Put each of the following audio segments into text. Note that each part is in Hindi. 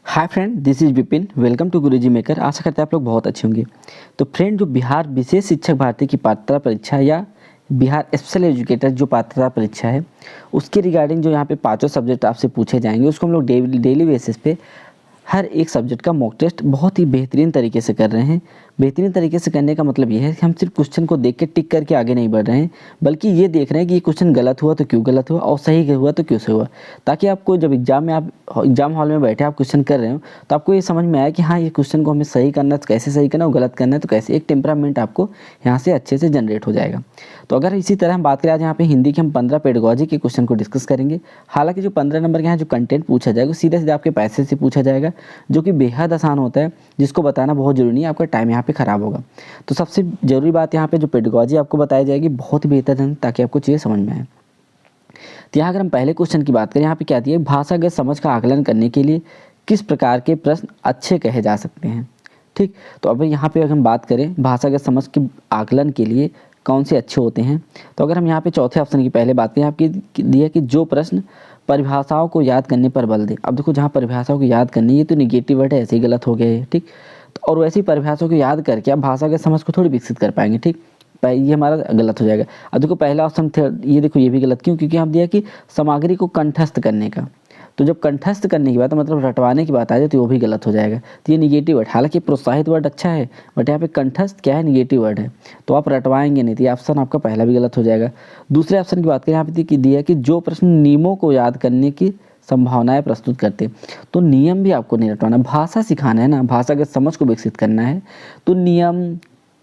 Hi friend, this is Vipin. Welcome to Guruji maker. आशा करते हैं आप लोग बहुत अच्छे होंगे। तो फ्रेंड, जो बिहार विशेष शिक्षक भर्ती की पात्रता परीक्षा या बिहार स्पेशल एजुकेटर जो पात्रता परीक्षा है, उसके रिगार्डिंग जो यहाँ पे पांचों सब्जेक्ट आपसे पूछे जाएंगे, उसको हम लोग डेली बेसिस पे हर एक सब्जेक्ट का मॉक टेस्ट बहुत ही बेहतरीन तरीके से कर रहे हैं। बेहतरीन तरीके से करने का मतलब ये है कि हम सिर्फ क्वेश्चन को देख के टिक करके आगे नहीं बढ़ रहे हैं, बल्कि ये देख रहे हैं कि ये क्वेश्चन गलत हुआ तो क्यों गलत हुआ और सही हुआ तो क्यों सही हुआ, ताकि आपको जब आप एग्जाम हॉल में बैठे आप क्वेश्चन कर रहे हो तो आपको ये समझ में आया कि हाँ, ये क्वेश्चन को हमें सही करना है तो कैसे सही करना है और गलत करना है तो कैसे। एक टेम्परामेंट आपको यहाँ से अच्छे से जनरेट हो जाएगा। तो अगर इसी तरह हम बात करें, आज यहाँ पे हिंदी के हम 15 पेडागोजी के क्वेश्चन को डिस्कस करेंगे। हालांकि जो 15 नंबर के यहाँ जो कंटेंट पूछा जाएगा सीधे सीधे आपके पैसे से पूछा जाएगा, जो कि बेहद आसान होता है, जिसको बताना बहुत ज़रूरी नहीं है, आपका टाइम यहाँ पे ख़राब होगा। तो सबसे ज़रूरी बात यहाँ पे जो पेडागोजी आपको बताई जाएगी बहुत ही बेहतर है, ताकि आपको चीज़ें समझ में आए। तो यहाँ अगर हम पहले क्वेश्चन की बात करें, यहाँ पे क्या दिया है, भाषागत समझ का आकलन करने के लिए किस प्रकार के प्रश्न अच्छे कहे जा सकते हैं। ठीक, तो अब यहाँ पे अगर हम बात करें भाषागत समझ के आकलन के लिए कौन से अच्छे होते हैं, तो अगर हम यहाँ पे चौथे ऑप्शन की पहले बात करें, आपकी दिया कि जो प्रश्न परिभाषाओं को याद करने पर बल दे। अब देखो, जहाँ परिभाषाओं को याद करनी, ये तो निगेटिव वर्ड है, ऐसे ही गलत हो गए है। ठीक, तो और वैसी परिभाषाओं को याद करके आप भाषागत समझ को थोड़ी विकसित कर पाएंगे। ठीक, ये हमारा गलत हो जाएगा। अब देखो, पहला ऑप्शन था, ये देखो ये भी गलत। क्यों? क्योंकि हम दिया कि सामग्री को कंठस्थ करने का, तो जब कंठस्थ करने की बात मतलब रटवाने की बात आ जाए तो वो भी गलत हो जाएगा। तो ये निगेटिव वर्ड, हालांकि प्रोत्साहित वर्ड अच्छा है, बट यहाँ पे कंठस्थ क्या है, निगेटिव वर्ड है, तो आप रटवाएंगे नहीं। तो ये ऑप्शन आपका पहला भी गलत हो जाएगा। दूसरे ऑप्शन की बात करें, यहाँ पे दिया कि जो प्रश्न नियमों को याद करने की संभावनाएं प्रस्तुत करते, तो नियम भी आपको नहीं रटवाना। भाषा सिखाना है ना, भाषागत समझ को विकसित करना है, तो नियम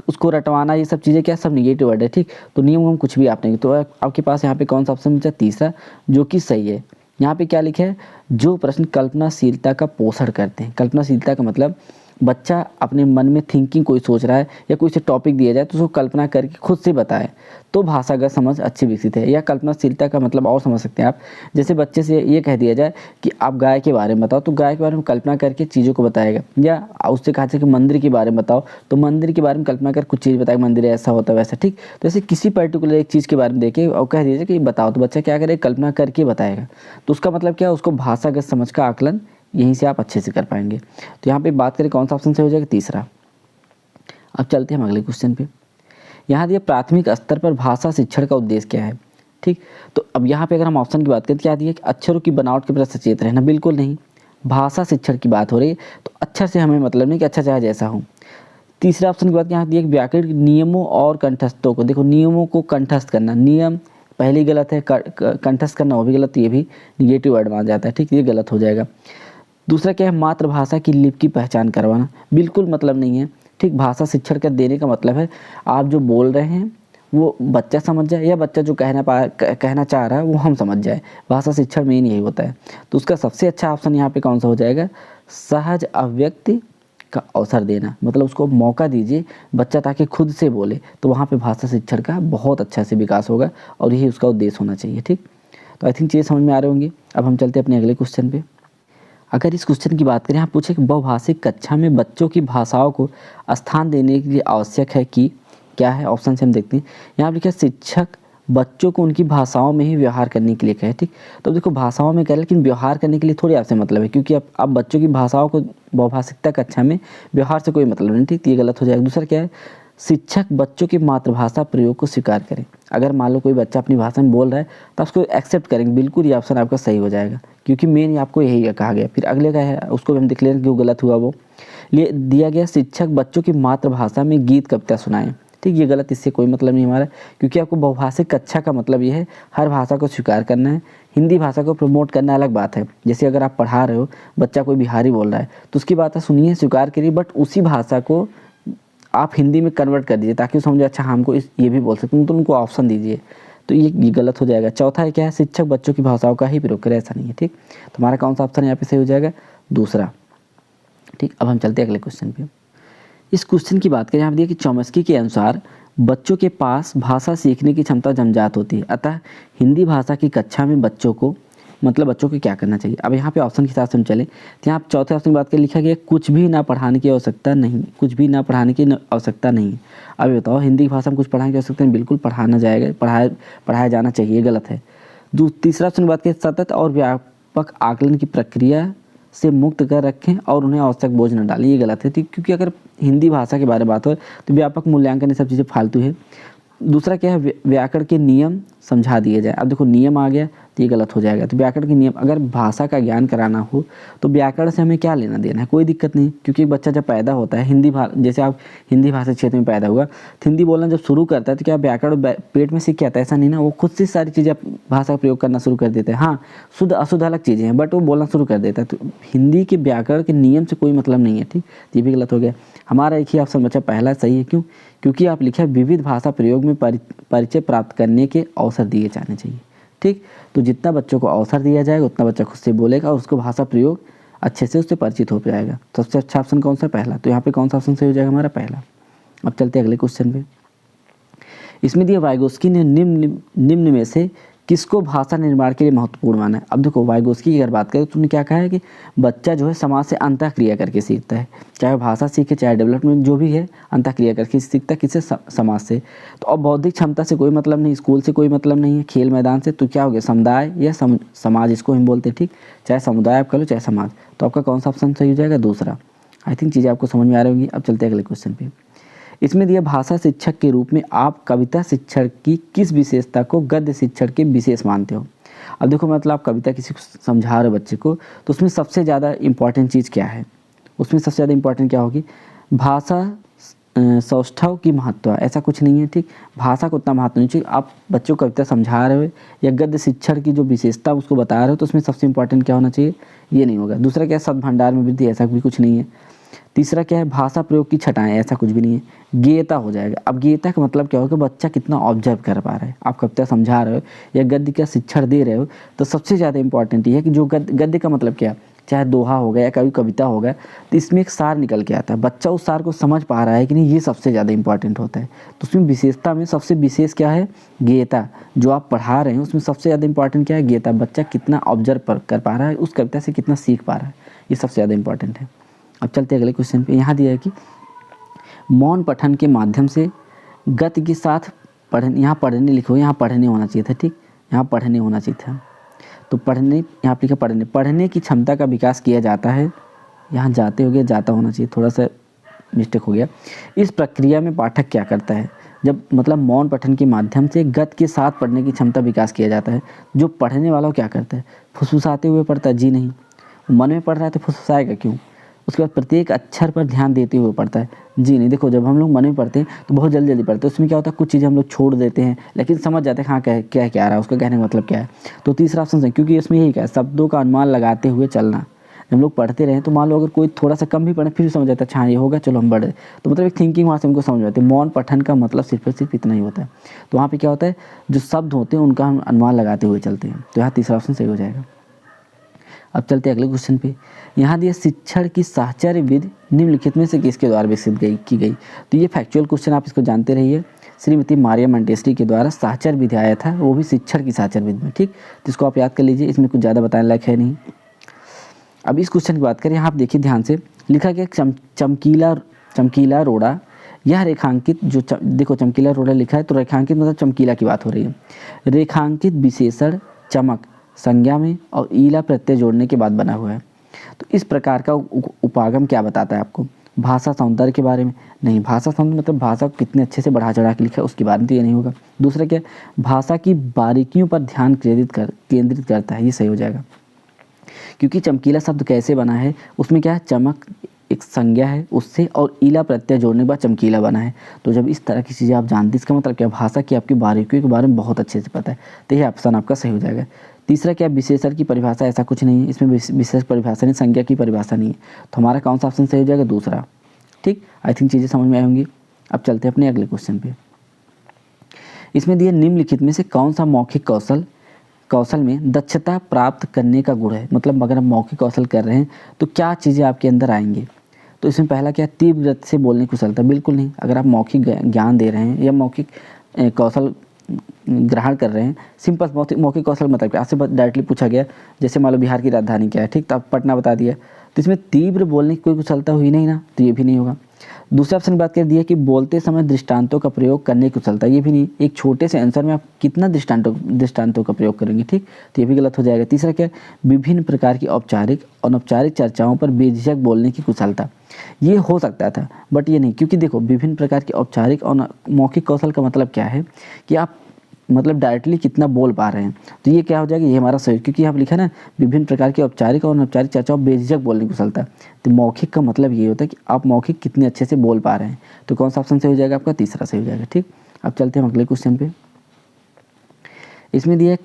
उसको रटवाना, ये सब चीज़ें क्या, सब निगेटिव वर्ड है। ठीक, तो नियम हम कुछ भी आप नहीं। तो आपके पास यहाँ पे कौन सा ऑप्शन बचा, तीसरा, जो कि सही है। यहाँ पे क्या लिखा है, जो प्रश्न कल्पनाशीलता का पोषण करते हैं। कल्पनाशीलता का मतलब बच्चा अपने मन में थिंकिंग कोई सोच रहा है या कोई से टॉपिक दिया जाए तो उसको कल्पना करके खुद से बताए, तो भाषागत समझ अच्छी विकसित है। या कल्पनाशीलता का मतलब और समझ सकते हैं आप, जैसे बच्चे से ये कह दिया जाए कि आप गाय के बारे में बताओ, तो गाय के बारे में कल्पना करके चीज़ों को बताएगा। या उससे कहा जाए कि मंदिर के बारे में बताओ, तो मंदिर के बारे में कल्पना कर कुछ चीज़ बताएगा, मंदिर ऐसा होता है वैसा। ठीक, तो ऐसे किसी पर्टिकुलर एक चीज़ के बारे में देखे और कह दीजिए कि बताओ, तो बच्चा क्या करेगा, कल्पना करके बताएगा। तो उसका मतलब क्या है, उसको भाषागत समझ का आकलन यहीं से आप अच्छे से कर पाएंगे। तो यहाँ पे बात करें कौन सा ऑप्शन से हो जाएगा, तीसरा। अब चलते हैं हम अगले क्वेश्चन पे। यहाँ दिया प्राथमिक स्तर पर भाषा शिक्षण का उद्देश्य क्या है। ठीक, तो अब यहाँ पे अगर हम ऑप्शन की बात करें तो क्या दिया कि अक्षरों की बनावट के प्रति सचेत रहना, बिल्कुल नहीं। भाषा शिक्षण की बात हो रही है तो अक्षर से हमें मतलब नहीं कि अच्छा चाहे जैसा हो। तीसरा ऑप्शन की बात यहाँ दिया कि व्याकरण के नियमों और कंठस्थों को, देखो नियमों को कंठस्थ करना, नियम पहली गलत है, कंठस्थ करना वो भी गलत, ये भी निगेटिव वर्ड माना जाता है। ठीक, ये गलत हो जाएगा। दूसरा क्या है, मातृभाषा की लिपि की पहचान करवाना, बिल्कुल मतलब नहीं है। ठीक, भाषा शिक्षण का देने का मतलब है आप जो बोल रहे हैं वो बच्चा समझ जाए, या बच्चा जो कहना चाह रहा है वो हम समझ जाए। भाषा शिक्षण मेन यही होता है। तो उसका सबसे अच्छा ऑप्शन यहाँ पे कौन सा हो जाएगा, सहज अभिव्यक्ति का अवसर देना, मतलब उसको मौका दीजिए बच्चा ताकि खुद से बोले, तो वहाँ पे भाषा शिक्षण का बहुत अच्छा से विकास होगा और यही उसका उद्देश्य होना चाहिए। ठीक, तो आई थिंक चीज़ें समझ में आ रही होंगी। अब हम चलते हैं अपने अगले क्वेश्चन पे। अगर इस क्वेश्चन की बात करें, यहाँ पूछे कि बहुभाषिक कक्षा में बच्चों की भाषाओं को स्थान देने के लिए आवश्यक है कि क्या है। ऑप्शन से हम देखते हैं, यहाँ लिखा है शिक्षक बच्चों को उनकी भाषाओं में ही व्यवहार करने के लिए कहे। ठीक, तो देखो भाषाओं में कह, लेकिन व्यवहार करने के लिए थोड़ी आपसे मतलब है, क्योंकि अब बच्चों की भाषाओं को बहुभाषिकता कक्षा में व्यवहार से कोई मतलब नहीं। ठीक, ये गलत हो जाएगा। दूसरा क्या है, शिक्षक बच्चों की मातृभाषा प्रयोग को स्वीकार करें। अगर मान लो कोई बच्चा अपनी भाषा में बोल रहा है तो उसको एक्सेप्ट करेंगे, बिल्कुल ये ऑप्शन आपका सही हो जाएगा, क्योंकि मेन आपको यही कहा गया। फिर अगले का है, उसको भी हम देख लेंगे क्यों गलत हुआ वो। ये दिया गया शिक्षक बच्चों की मातृभाषा में गीत कविता सुनाएं। ठीक, ये गलत, इससे कोई मतलब नहीं हमारा, क्योंकि आपको बहुभाषिक कक्षा का मतलब ये है हर भाषा को स्वीकार करना है। हिंदी भाषा को प्रमोट करना अलग बात है। जैसे अगर आप पढ़ा रहे हो, बच्चा कोई बिहारी बोल रहा है तो उसकी बात सुनिए, स्वीकार करिए, बट उसी भाषा को आप हिंदी में कन्वर्ट कर दीजिए ताकि वो समझे अच्छा हमको ये भी बोल सकते हैं, तो उनको ऑप्शन दीजिए। तो ये गलत हो जाएगा। चौथा है क्या है, शिक्षक बच्चों की भाषाओं का ही प्रयोग करे, ऐसा नहीं है। ठीक, तो हमारा कौन सा ऑप्शन यहाँ पे सही हो जाएगा, दूसरा। ठीक, अब हम चलते हैं अगले क्वेश्चन पे। इस क्वेश्चन की बात करें, यहाँ पे देखिए चॉम्स्की के अनुसार बच्चों के पास भाषा सीखने की क्षमता जन्मजात होती है, अतः हिंदी भाषा की कक्षा में बच्चों को क्या करना चाहिए। अब यहाँ पे ऑप्शन के साथ हम चलें तो यहाँ चौथे ऑप्शन की बात करें, लिखा गया कुछ भी ना पढ़ाने की आवश्यकता नहीं, कुछ भी ना पढ़ाने की आवश्यकता नहीं। अब बताओ, हिंदी भाषा में कुछ पढ़ाने की आवश्यकता नहीं, बिल्कुल पढ़ाना जाएगा, पढ़ाया जाना चाहिए, गलत है। तीसरा ऑप्शन की बात करें, सतत और व्यापक आकलन की प्रक्रिया से मुक्त कर रखें और उन्हें आवश्यक बोझ न डालें। ये गलत है, क्योंकि अगर हिंदी भाषा के बारे में बात हो तो व्यापक मूल्यांकन ये सब चीज़ें फालतू है। दूसरा क्या है, व्याकरण के नियम समझा दिए जाए। अब देखो नियम आ गया तो ये गलत हो जाएगा। तो व्याकरण के नियम, अगर भाषा का ज्ञान कराना हो तो व्याकरण से हमें क्या लेना देना है, कोई दिक्कत नहीं। क्योंकि एक बच्चा जब पैदा होता है जैसे आप हिंदी भाषा क्षेत्र में पैदा हुआ तो हिंदी बोलना जब शुरू करता है तो क्या व्याकरण पेट में सीख के आता है, ऐसा नहीं ना। वो खुद से सारी चीज़ें भाषा का प्रयोग करना शुरू कर देते हैं। हाँ, शुद्ध अशुद्ध अलग चीज़ें हैं, बट वो बोलना शुरू कर देता है। तो हिंदी के व्याकरण के नियम से कोई मतलब नहीं है, ठीक। ये भी गलत हो गया। हमारा एक ही ऑप्शन बचा पहला सही है। क्यों? क्योंकि आप लिखा विविध भाषा प्रयोग में परिचय प्राप्त करने के अवसर दिए जाने चाहिए, ठीक। तो जितना बच्चों को अवसर दिया जाएगा उतना बच्चा खुद से बोलेगा और उसको भाषा प्रयोग अच्छे से उससे परिचित हो जाएगा। तो सबसे अच्छा ऑप्शन कौन सा? पहला। तो यहाँ पे कौन सा ऑप्शन सही हो जाएगा? हमारा पहला। अब चलते हैं अगले क्वेश्चन पे। इसमें दिया वाइगोस्की ने निम्न में से किसको भाषा निर्माण के लिए महत्वपूर्ण माना है। अब देखो वाइगोस्की की अगर बात करें तो उन्होंने क्या कहा है कि बच्चा जो है समाज से अंतःक्रिया करके सीखता है, चाहे भाषा सीखे चाहे डेवलपमेंट जो भी है अंतःक्रिया करके सीखता है। किससे? समाज से। तो अब बौद्धिक क्षमता से कोई मतलब नहीं, स्कूल से कोई मतलब नहीं है, खेल मैदान से। तो क्या हो गया? समुदाय या समाज, इसको हम बोलते हैं, ठीक। चाहे समुदाय आप कह लो चाहे समाज। तो आपका कौन सा ऑप्शन सही हो जाएगा? दूसरा। आई थिंक चीज़ें आपको समझ में आ रही होंगी। अब चलते हैं अगले क्वेश्चन पे। इसमें दिया भाषा शिक्षक के रूप में आप कविता शिक्षण की किस विशेषता को गद्य शिक्षण के विशेष मानते हो। अब देखो मतलब आप कविता किसी को समझा रहे हो बच्चे को, तो उसमें सबसे ज़्यादा इम्पॉर्टेंट चीज़ क्या है? उसमें सबसे ज़्यादा इम्पॉर्टेंट क्या होगी? भाषा सौष्ठव की महत्व, ऐसा कुछ नहीं है, ठीक। भाषा को उतना महत्व नहीं चाहिए। आप बच्चों को कविता समझा रहे हो या गद्य शिक्षण की जो विशेषता उसको बता रहे हो तो उसमें सबसे इम्पॉर्टेंट क्या होना चाहिए? ये नहीं होगा। दूसरा क्या है? शब्द भंडार में वृद्धि, ऐसा भी कुछ नहीं है। तीसरा क्या है? भाषा प्रयोग की छटाएं, ऐसा कुछ भी नहीं है। गेयता हो जाएगा। अब गेयता का मतलब क्या होगा? बच्चा कितना ऑब्जर्व कर पा रहा है। आप कविता समझा रहे हो या गद्य का शिक्षण दे रहे हो तो सबसे ज़्यादा इंपॉर्टेंट ये है कि जो गद्य का मतलब क्या है, चाहे दोहा हो गया या कभी कविता हो गया, तो इसमें एक सार निकल के आता है। बच्चा उस सार को समझ पा रहा है कि नहीं, ये सबसे ज़्यादा इंपॉर्टेंट होता है। तो उसमें विशेषता में सबसे विशेष क्या है? गेयता। जो आप पढ़ा रहे हैं उसमें सबसे ज़्यादा इंपॉर्टेंट क्या है? गेयता। बच्चा कितना ऑब्जर्व कर पा रहा है, उस कविता से कितना सीख पा रहा है, ये सबसे ज़्यादा इंपॉर्टेंट है। अब चलते अगले क्वेश्चन पे। यहाँ दिया है कि मौन पठन के माध्यम से गति के साथ पढ़ने, यहाँ पढ़ने लिखो, यहाँ पढ़ने होना चाहिए था, ठीक। यहाँ पढ़ने होना चाहिए था। तो पढ़ने, यहाँ लिखा पढ़ने की क्षमता का विकास किया जाता है। यहाँ जाते हो गया, जाता होना चाहिए, थोड़ा सा मिस्टेक हो गया। इस प्रक्रिया में पाठक क्या करता है? जब मतलब मौन पठन के माध्यम से गति के साथ पढ़ने की क्षमता विकास किया जाता है, जो पढ़ने वाला क्या करता है? फुसफुसाते हुए पढ़ता है? जी नहीं। मन में पढ़ रहा है तो फुसफुसाएगा क्यों? उसके बाद प्रत्येक अक्षर पर ध्यान देते हुए पढ़ता है? जी नहीं। देखो जब हम लोग मन में पढ़ते हैं तो बहुत जल्दी पढ़ते हैं, उसमें क्या होता है कुछ चीज़ें हम लोग छोड़ देते हैं लेकिन समझ जाते हैं हाँ क्या क्या आ रहा है, उसका कहने का मतलब क्या है। तो तीसरा ऑप्शन है, क्योंकि इसमें यही क्या है, शब्दों का अनुमान लगाते हुए चलना। जब हम लोग पढ़ते रहे तो मान लो अगर कोई थोड़ा सा कम भी पढ़े फिर समझ जाता है अच्छा ये होगा चलो हम बढ़े। तो मतलब एक थिंकिंग वहाँ से हमको समझ आती है। मौन पठन का मतलब सिर्फ और सिर्फ इतना ही होता है। तो वहाँ पे क्या होता है, जो शब्द होते हैं उनका हम अनुमान लगाते हुए चलते हैं। तो यहाँ तीसरा ऑप्शन सही हो जाएगा। अब चलते हैं अगले क्वेश्चन पे। यहाँ दिया शिक्षण की साहचर्य विधि निम्नलिखित में से किसके द्वारा विकसित की गई। तो ये फैक्चुअल क्वेश्चन, आप इसको जानते रहिए। श्रीमती मारिया मंटेस्टी के द्वारा साहचर्य विधि आया था, वो भी शिक्षण की साहचर्य विधि में, ठीक। जिसको आप याद कर लीजिए, इसमें कुछ ज़्यादा बताने लायक है नहीं। अब इस क्वेश्चन की बात करें, यहाँ आप देखिए ध्यान से, लिखा गया चमकीला रोड़ा। यह रेखांकित जो देखो चमकीला रोड़ा लिखा है तो रेखांकित मतलब चमकीला की बात हो रही है। रेखांकित विशेषण चमक संज्ञा में और ईला प्रत्यय जोड़ने के बाद बना हुआ है। तो इस प्रकार का उपागम क्या बताता है आपको? भाषा सौंदर्य के बारे में नहीं। भाषा सौंदर्य मतलब भाषा को कितने अच्छे से बढ़ा चढ़ा के लिखा है उसके बारे में तो ये नहीं होगा। दूसरा क्या, भाषा की बारीकियों पर ध्यान केंद्रित करता है, ये सही हो जाएगा। क्योंकि चमकीला शब्द कैसे बना है, उसमें क्या है, चमक एक संज्ञा है उससे और ईला प्रत्यय जोड़ने के बाद चमकीला बना है। तो जब इस तरह की चीज़ें आप जानते, इसका मतलब क्या, भाषा की आपकी बारीकियों के बारे में बहुत अच्छे से पता है। तो ये ऑप्शन आपका सही हो जाएगा। तीसरा क्या, विशेषण की परिभाषा, ऐसा कुछ नहीं है इसमें, विशेष परिभाषा नहीं, संज्ञा की परिभाषा नहीं है। तो हमारा कौन सा ऑप्शन सही हो जाएगा? दूसरा, ठीक। आई थिंक चीज़ें समझ में आई होंगी। अब चलते हैं अपने अगले क्वेश्चन पे। इसमें दिए निम्नलिखित में से कौन सा मौखिक कौशल में दक्षता प्राप्त करने का गुण है। मतलब अगर हम मौखिक कौशल कर रहे हैं तो क्या चीज़ें आपके अंदर आएंगी। तो इसमें पहला क्या, तीव्र गति से बोलने की कुशलता, बिल्कुल नहीं। अगर आप मौखिक ज्ञान दे रहे हैं या मौखिक कौशल ग्रहण कर रहे हैं, सिंपल मौखिक कौशल मतलब क्या, आपसे डायरेक्टली पूछा गया जैसे मान लो बिहार की राजधानी क्या है, ठीक, तो आप पटना बता दिया। तो इसमें तीव्र बोलने की कोई कुशलता हुई नहीं ना, तो ये भी नहीं होगा। दूसरे ऑप्शन बात कर दिया कि बोलते समय दृष्टांतों का प्रयोग करने की कुशलता, ये भी नहीं। एक छोटे से आंसर में आप कितना दृष्टांतों का प्रयोग करेंगे, ठीक, तो ये भी गलत हो जाएगा। तीसरा क्या है, विभिन्न प्रकार की औपचारिक अनौपचारिक चर्चाओं पर बेझिझक बोलने की कुशलता, ये हो सकता था बट ये नहीं, क्योंकि देखो विभिन्न प्रकार की औपचारिक और मौखिक कौशल का मतलब क्या है कि आप मतलब डायरेक्टली कितना बोल पा रहे हैं, तो ये क्या हो जाएगा, ये हमारा सही, क्योंकि यहाँ पर लिखा है ना विभिन्न प्रकार की औपचारिक और अनौपचारिक चर्चाओं बेझिझक बोलने की कुशलता। तो मौखिक का मतलब ये होता है कि आप मौखिक कितने अच्छे से बोल पा रहे हैं, तो कौन सा ऑप्शन सही हो जाएगा आपका, तीसरा सही हो जाएगा, ठीक। अब चलते हैं अगले क्वेश्चन पे। इसमें दिया है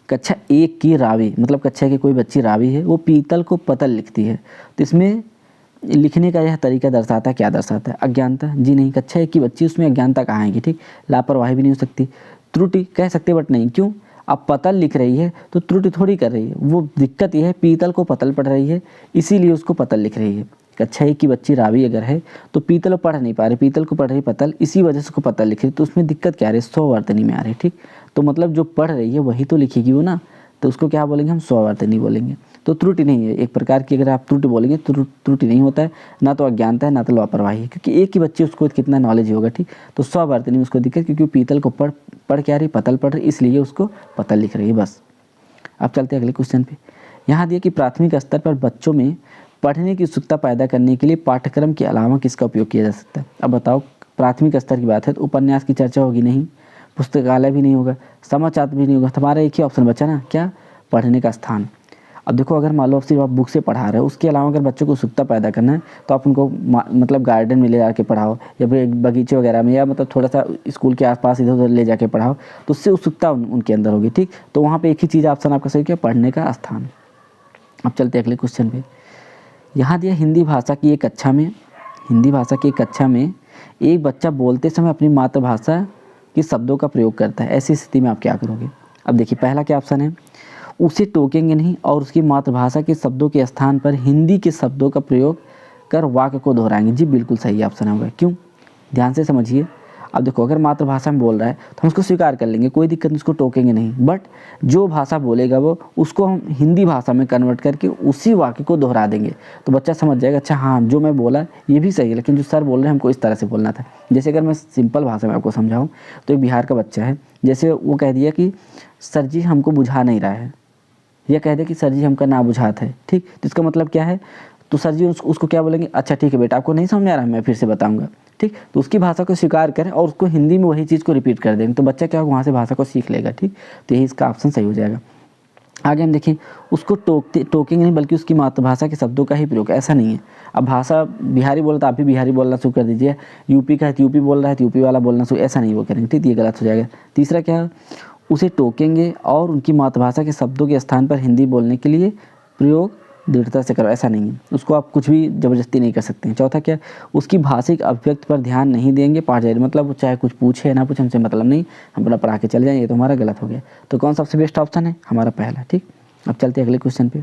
कक्षा 1 की रावी, मतलब कक्षा की कोई बच्ची रावी है, वो पीतल को पतल लिखती है, तो इसमें लिखने का यह तरीका दर्शाता है, क्या दर्शाता है, अज्ञानता, जी नहीं। कक्षा 1 की बच्ची, उसमें अज्ञानता कहाँ आएगी, ठीक। लापरवाही भी नहीं हो सकती। त्रुटि कह सकते बट नहीं, क्यों, अब पतल लिख रही है तो त्रुटि थोड़ी कर रही है, वो दिक्कत यह है पीतल को पतल पढ़ रही है इसीलिए उसको पतल लिख रही है। कक्षा 1 की बच्ची रावी अगर है तो पीतल पढ़ नहीं पा रही, पीतल को पढ़ रही पतल, इसी वजह से उसको पतल लिख रही, तो उसमें दिक्कत क्या आ रही है, स्ववर्तनी में आ रही है, ठीक। तो मतलब जो पढ़ रही है वही तो लिखेगी वो ना, तो उसको क्या बोलेंगे हम, स्ववर्तनी बोलेंगे। तो त्रुटि नहीं है एक प्रकार की, अगर आप त्रुटि बोलेंगे तो त्रुटि नहीं होता है, ना तो अज्ञानता है ना तो लापरवाही है, क्योंकि एक ही बच्चे उसको कितना नॉलेज होगा, ठीक। तो स्ववर्तनी में उसको दिक्कत, क्योंकि पीतल को पढ़ क्या रही, पतल पढ़ रही, इसलिए उसको पतल लिख रही है, बस। अब चलते हैं अगले क्वेश्चन पे। यहाँ दिया कि प्राथमिक स्तर पर बच्चों में पढ़ने की उत्सुकता पैदा करने के लिए पाठ्यक्रम के अलावा किसका उपयोग किया जा सकता है। अब बताओ, प्राथमिक स्तर की बात है तो उपन्यास की चर्चा होगी नहीं, पुस्तकालय भी नहीं होगा, समाचार भी नहीं होगा, हमारा एक ही ऑप्शन बचा ना, क्या, पढ़ने का स्थान। अब देखो अगर मान लो सिर्फ आप बुक से पढ़ा रहे हो, उसके अलावा अगर बच्चों को उत्सुकता पैदा करना है तो आप उनको मतलब गार्डन में ले जाके पढ़ाओ, या फिर बगीचे वगैरह में, या मतलब थोड़ा सा स्कूल के आसपास इधर उधर ले जाके पढ़ाओ, तो उससे उत्सुकता उनके अंदर होगी, ठीक। तो वहाँ पे एक ही चीज़ ऑप्शन आपका सही क्या, पढ़ने का स्थान। अब चलते अगले क्वेश्चन पे। यहाँ दिया हिंदी भाषा की एक कक्षा में एक बच्चा बोलते समय अपनी मातृभाषा के शब्दों का प्रयोग करता है, ऐसी स्थिति में आप क्या करोगे। अब देखिए पहला क्या ऑप्शन है, उसे टोकेंगे नहीं और उसकी मातृभाषा के शब्दों के स्थान पर हिंदी के शब्दों का प्रयोग कर वाक्य को दोहराएंगे, जी बिल्कुल सही ऑप्शन होगा। क्यों, ध्यान से समझिए। अब देखो अगर मातृभाषा में बोल रहा है तो हम उसको स्वीकार कर लेंगे, कोई दिक्कत नहीं, उसको टोकेंगे नहीं, बट जो भाषा बोलेगा वो उसको हम हिंदी भाषा में कन्वर्ट करके उसी वाक्य को दोहरा देंगे, तो बच्चा समझ जाएगा अच्छा हाँ जो मैं बोला ये भी सही है, लेकिन जो सर बोल रहे हैं हमको इस तरह से बोलना था। जैसे अगर मैं सिंपल भाषा में आपको समझाऊँ तो एक बिहार का बच्चा है, जैसे वो कह दिया कि सर जी हमको बुझा नहीं रहा है, या कह दे कि सर जी हमका ना बुझात है, ठीक, तो इसका मतलब क्या है, तो सर जी उसको क्या बोलेंगे, अच्छा ठीक है बेटा आपको नहीं समझ आ रहा है मैं फिर से बताऊंगा, ठीक। तो उसकी भाषा को स्वीकार करें और उसको हिंदी में वही चीज़ को रिपीट कर देंगे, तो बच्चा क्या होगा, वहाँ से भाषा को सीख लेगा, ठीक। तो यही इसका ऑप्शन सही हो जाएगा। आगे हम देखें, उसको टोकेंगे नहीं बल्कि उसकी मातृभाषा के शब्दों का ही प्रयोग, ऐसा नहीं है। अब भाषा बिहारी बोला तो आप भी बिहारी बोलना शुरू कर दीजिए, यूपी का है तो यूपी बोल रहा है तो यूपी वाला बोलना शुरू, ऐसा नहीं वो करेंगे, ठीक, ये गलत हो जाएगा। तीसरा क्या है, उसे टोकेंगे और उनकी मातृभाषा के शब्दों के स्थान पर हिंदी बोलने के लिए प्रयोग दृढ़ता से करो, ऐसा नहीं है, उसको आप कुछ भी ज़बरदस्ती नहीं कर सकते हैं। चौथा क्या, उसकी भाषिक अभिव्यक्ति पर ध्यान नहीं देंगे पाठ जारी, मतलब चाहे कुछ पूछे ना पूछे हमसे मतलब नहीं, हम अपना पढ़ा के चले जाएंगे, तो हमारा गलत हो गया। तो कौन सा सबसे बेस्ट ऑप्शन है, हमारा पहला, ठीक। अब चलते हैं अगले क्वेश्चन पे।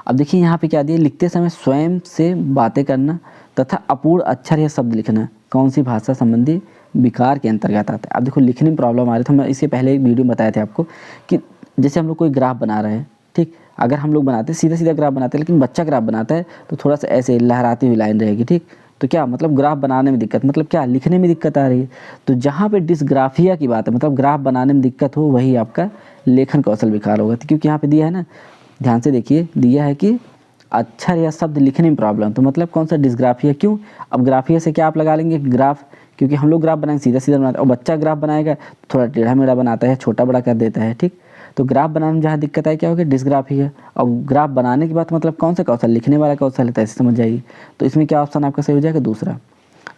अब देखिए यहाँ पे क्या दिया, लिखते समय स्वयं से बातें करना तथा अपूर्ण अक्षर या शब्द लिखना कौन सी भाषा संबंधी विकार के अंतर्गत आता है। अब देखो लिखने में प्रॉब्लम आ रही थी, मैं इससे पहले एक वीडियो में बताए थे आपको कि जैसे हम लोग कोई ग्राफ बना रहे हैं, ठीक, अगर हम लोग बनाते सीधा सीधा ग्राफ बनाते हैं, लेकिन बच्चा ग्राफ बनाता है तो थोड़ा सा ऐसे लहराती हुई लाइन रहेगी, ठीक। तो क्या मतलब ग्राफ बनाने में दिक्कत, मतलब क्या लिखने में दिक्कत आ रही है, तो जहाँ पे डिस्ग्राफिया की बात है, मतलब ग्राफ बनाने में दिक्कत हो, वही आपका लेखन कौशल विकार होगा। तो क्योंकि यहाँ पे दिया है ना, ध्यान से देखिए, दिया है कि अक्षर या शब्द लिखने में प्रॉब्लम, तो मतलब कौन सा डिस्ग्राफिया, क्यों, अब ग्राफिया से क्या आप लगा लेंगे, ग्राफ, क्योंकि हम लोग ग्राफ बनाएंगे सीधा सीधा बनाते हैं, और बच्चा ग्राफ बनाएगा तो थोड़ा टेढ़ा मेढ़ा बनाता है, छोटा बड़ा कर देता है, ठीक। तो ग्राफ बनाने में जहाँ दिक्कत आई क्या होगी, डिस्ग्राफिया। और ग्राफ बनाने की बात मतलब कौन सा कौशल, लिखने वाला कौशल है, तो ऐसे समझ जाइए। तो इसमें क्या ऑप्शन आपका सही हो जाएगा, दूसरा।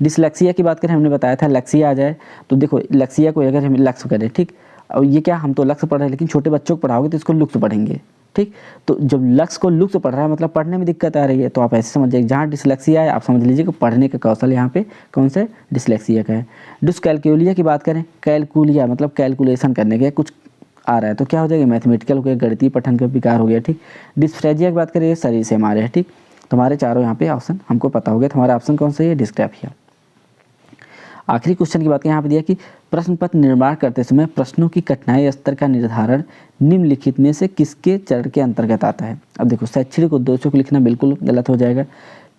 डिसलेक्सिया की बात करें, हमने बताया था लेक्सिया आ जाए, तो देखो लेक्सिया को अगर हम लक्ष्य करें, ठीक, और ये क्या, हम तो लक्ष्य पढ़ रहे हैं, लेकिन छोटे बच्चों को पढ़ाओगे तो इसको लुक्स पढ़ेंगे, ठीक। तो जब लक्ष्य को लुक्स पढ़ रहा है मतलब पढ़ने में दिक्कत आ रही है, तो आप ऐसे समझ जाइए, जहाँ डिसलेक्सिया है आप समझ लीजिए कि पढ़ने का कौशल यहाँ पे कौन से डिसलेक्सिया का है। डिसकैलकुलिया की बात करें, कैलकुलिया मतलब कैलकुलेशन करने के कुछ आ रहा है, तो क्या हो जाएगा, मैथमेटिकल हो गया, गणितीय पठन का विकार हो गया, ठीक। डिस्फ्रेजिया की बात करें, ये शरीर से हमारे है, ठीक। तो हमारे चारों यहाँ पे ऑप्शन हमको पता हो गया, तो हमारा ऑप्शन कौन सा है, डिस्ग्राफिया। आखिरी क्वेश्चन की बात यहाँ पे दिया कि प्रश्न पत्र निर्माण करते समय प्रश्नों की कठिनाई स्तर का निर्धारण निम्नलिखित में से किसके चरण के अंतर्गत आता है। अब देखो, शैक्षणिक उद्देश्यों को लिखना बिल्कुल गलत हो जाएगा।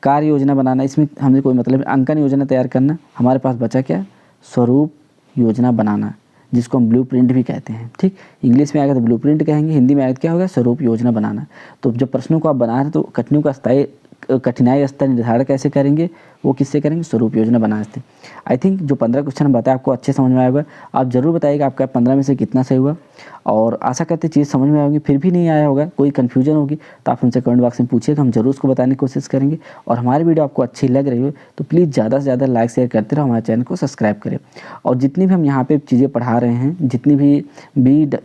कार्य योजना बनाना, इसमें हमें कोई मतलब, अंकन योजना तैयार करना, हमारे पास बचा क्या, स्वरूप योजना बनाना, जिसको हम ब्लूप्रिंट भी कहते हैं। ठीक, इंग्लिश में आएगा तो ब्लूप्रिंट कहेंगे, हिंदी में आएगा तो क्या होगा, स्वरूप योजना बनाना। तो जब प्रश्नों को आप बना रहे हैं तो कठिनाई स्तर निर्धारण कैसे करेंगे, वो किससे करेंगे, स्वरूप योजना बनाने से। आई थिंक जो 15 क्वेश्चन बताया आपको अच्छे समझ में आया होगा। आप ज़रूर बताइएगा आपका 15 में से कितना सही हुआ, और आशा करते चीज़ समझ में आएगी। फिर भी नहीं आया होगा, कोई कन्फ्यूजन होगी तो आप हमसे कमेंट बॉक्स में पूछिएगा, हम जरूर उसको बताने की कोशिश करेंगे। और हमारी वीडियो आपको अच्छी लग रही हो तो प्लीज़ ज़्यादा से ज़्यादा लाइक शेयर करते रहो, हमारे चैनल को सब्सक्राइब करें। और जितनी भी हम यहाँ पे चीज़ें पढ़ा रहे हैं, जितनी भी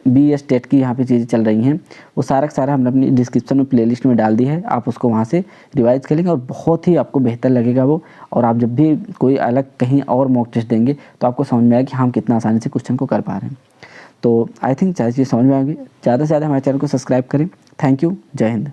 BS टेट की यहाँ पे चीज़ें चल रही हैं, वो सारा का सारा हमने अपनी डिस्क्रिप्शन में प्लेलिस्ट में डाल दी है, आप उसको वहाँ से रिवाइज करेंगे और बहुत ही आपको बेहतर लगेगा वो। और आप जब भी कोई अलग कहीं और मॉक टेस्ट देंगे तो आपको समझ में आएगा कि हम कितना आसानी से क्वेश्चन को कर पा रहे हैं। तो आई थिंक सारी चीज़ समझ में आएगी। ज़्यादा से ज़्यादा हमारे चैनल को सब्सक्राइब करें। थैंक यू, जय हिंद।